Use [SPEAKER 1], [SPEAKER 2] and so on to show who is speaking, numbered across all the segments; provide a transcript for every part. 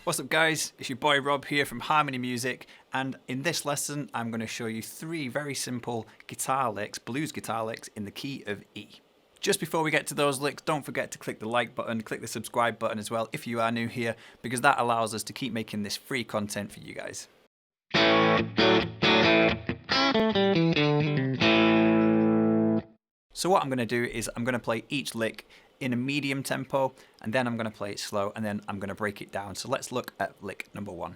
[SPEAKER 1] What's up guys, it's your boy Rob here from Harmony Music, and in this lesson I'm going to show you 3 very simple guitar licks, blues guitar licks in the key of E. Just before we get to those licks, don't forget to click the like button, click the subscribe button as well if you are new here, because that allows us to keep making this free content for you guys. So what I'm going to do is I'm going to play each lick in a medium tempo, and then I'm going to play it slow, and then I'm going to break it down. So let's look at lick number 1.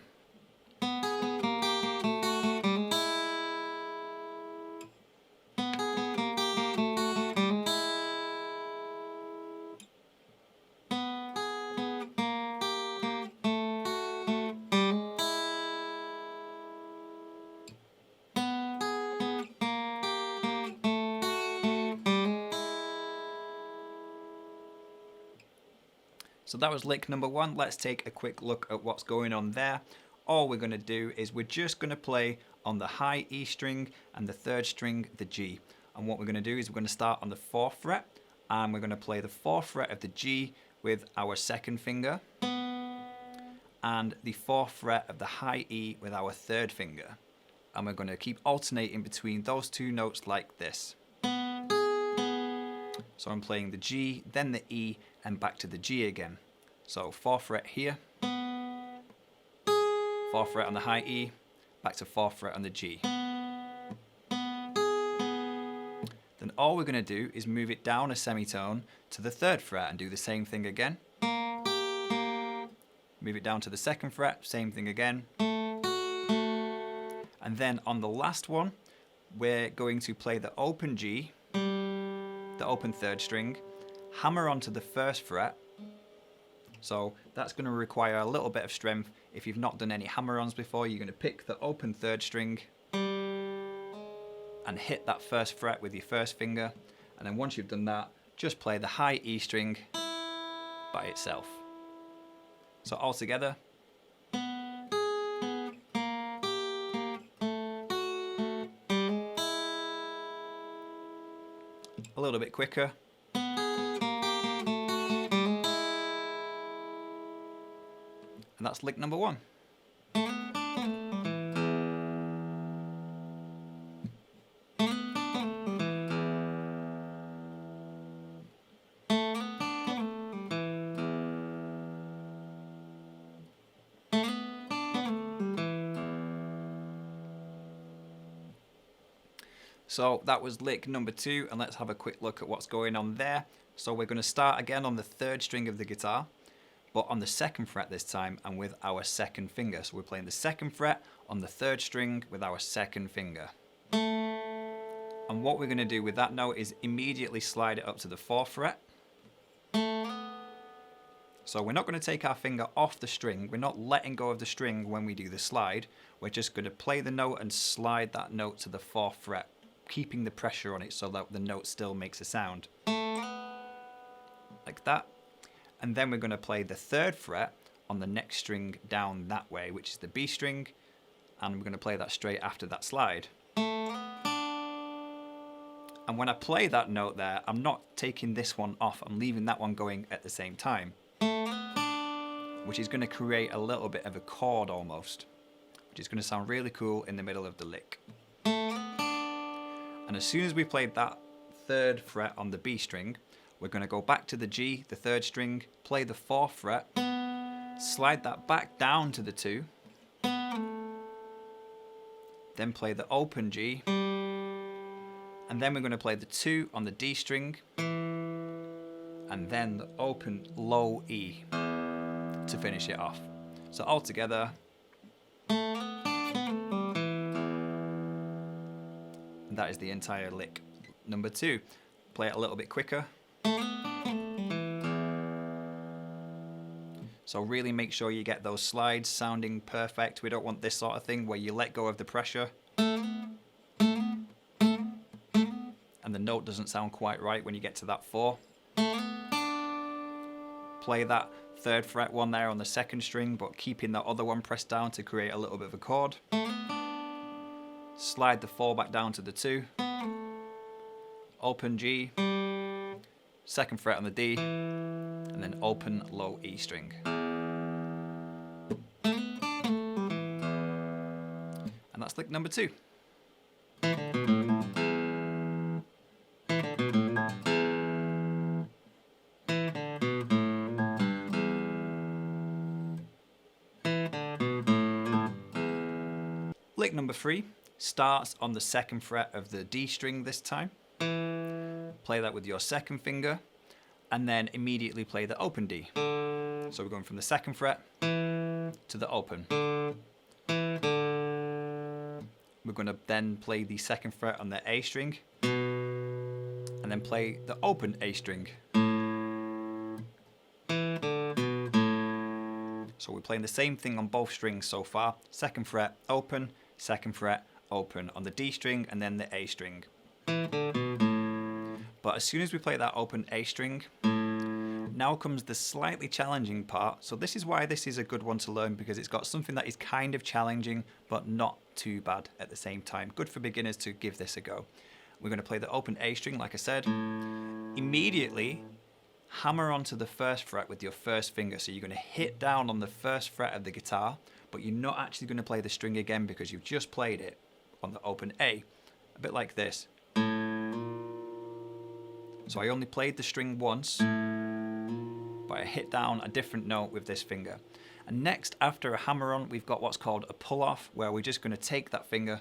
[SPEAKER 1] So that was lick number 1. Let's take a quick look at what's going on there. All we're going to do is we're just going to play on the high E string and the 3rd string, the G. And what we're going to do is we're going to start on the 4th fret, and we're going to play the 4th fret of the G with our 2nd finger, and the 4th fret of the high E with our 3rd finger. And we're going to keep alternating between those 2 notes like this. So I'm playing the G, then the E, and back to the G again. So 4th fret here, 4th fret on the high E, back to 4th fret on the G. Then all we're going to do is move it down a semitone to the 3rd fret and do the same thing again. Move it down to the 2nd fret, same thing again. And then on the last one, we're going to play the open G, the open 3rd string, hammer onto the 1st fret. So that's going to require a little bit of strength. If you've not done any hammer-ons before, you're going to pick the open 3rd string and hit that 1st fret with your 1st finger. And then once you've done that, just play the high E string by itself. So all together. A little bit quicker. And that's lick number 1. So that was lick number 2, and let's have a quick look at what's going on there. So we're going to start again on the 3rd string of the guitar, but on the 2nd fret this time, and with our 2nd finger. So we're playing the 2nd fret on the 3rd string with our 2nd finger. And what we're going to do with that note is immediately slide it up to the 4th fret. So we're not going to take our finger off the string. We're not letting go of the string when we do the slide. We're just going to play the note and slide that note to the 4th fret, keeping the pressure on it so that the note still makes a sound. Like that. And then we're going to play the 3rd fret on the next string down that way, which is the B string, and we're going to play that straight after that slide. And when I play that note there, I'm not taking this one off, I'm leaving that one going at the same time, which is going to create a little bit of a chord almost, which is going to sound really cool in the middle of the lick. And as soon as we played that 3rd fret on the B string, we're going to go back to the G, the 3rd string, play the 4th fret, slide that back down to the 2, then play the open G, and then we're going to play the 2 on the D string, and then the open low E to finish it off. So all together. And that is the entire lick number 2. Play it a little bit quicker. So really make sure you get those slides sounding perfect. We don't want this sort of thing where you let go of the pressure and the note doesn't sound quite right when you get to that 4. Play that 3rd fret one there on the 2nd string, but keeping that other one pressed down to create a little bit of a chord. Slide the 4 back down to the 2. Open G, 2nd fret on the D, and then open low E string. And that's lick number 2. Lick number 3 starts on the 2nd fret of the D string this time. Play that with your 2nd finger, and then immediately play the open D. So we're going from the 2nd fret to the open. We're going to then play the 2nd fret on the A string, and then play the open A string. So we're playing the same thing on both strings so far. 2nd fret, open, 2nd fret, open on the D string, and then the A string. But as soon as we play that open A string, now comes the slightly challenging part. So this is why this is a good one to learn, because it's got something that is kind of challenging, but not too bad at the same time. Good for beginners to give this a go. We're going to play the open A string, like I said. Immediately, hammer onto the 1st fret with your 1st finger. So you're going to hit down on the 1st fret of the guitar, but you're not actually going to play the string again because you've just played it on the open A. A bit like this. So I only played the string once, but I hit down a different note with this finger. And next, after a hammer on, we've got what's called a pull off, where we're just going to take that finger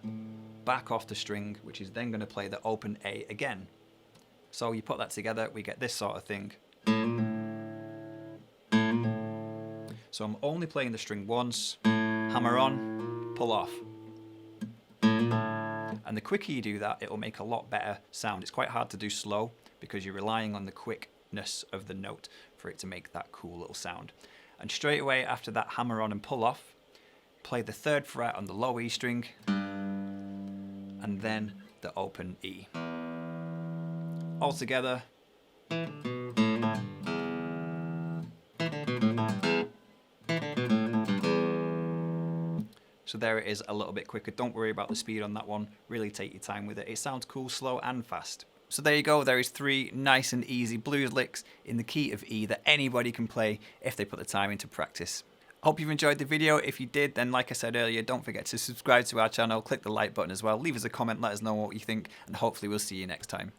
[SPEAKER 1] back off the string, which is then going to play the open A again. So you put that together, we get this sort of thing. So I'm only playing the string once, hammer on, pull off. And the quicker you do that, it will make a lot better sound. It's quite hard to do slow because you're relying on the quickness of the note for it to make that cool little sound. And straight away after that hammer on and pull off, play the 3rd fret on the low E string, and then the open E. All together. So there it is, a little bit quicker. Don't worry about the speed on that one. Really take your time with it. It sounds cool, slow and fast. So there you go, there is 3 nice and easy blues licks in the key of E that anybody can play if they put the time into practice. I hope you've enjoyed the video. If you did, then like I said earlier, don't forget to subscribe to our channel, click the like button as well, leave us a comment, let us know what you think, and hopefully we'll see you next time.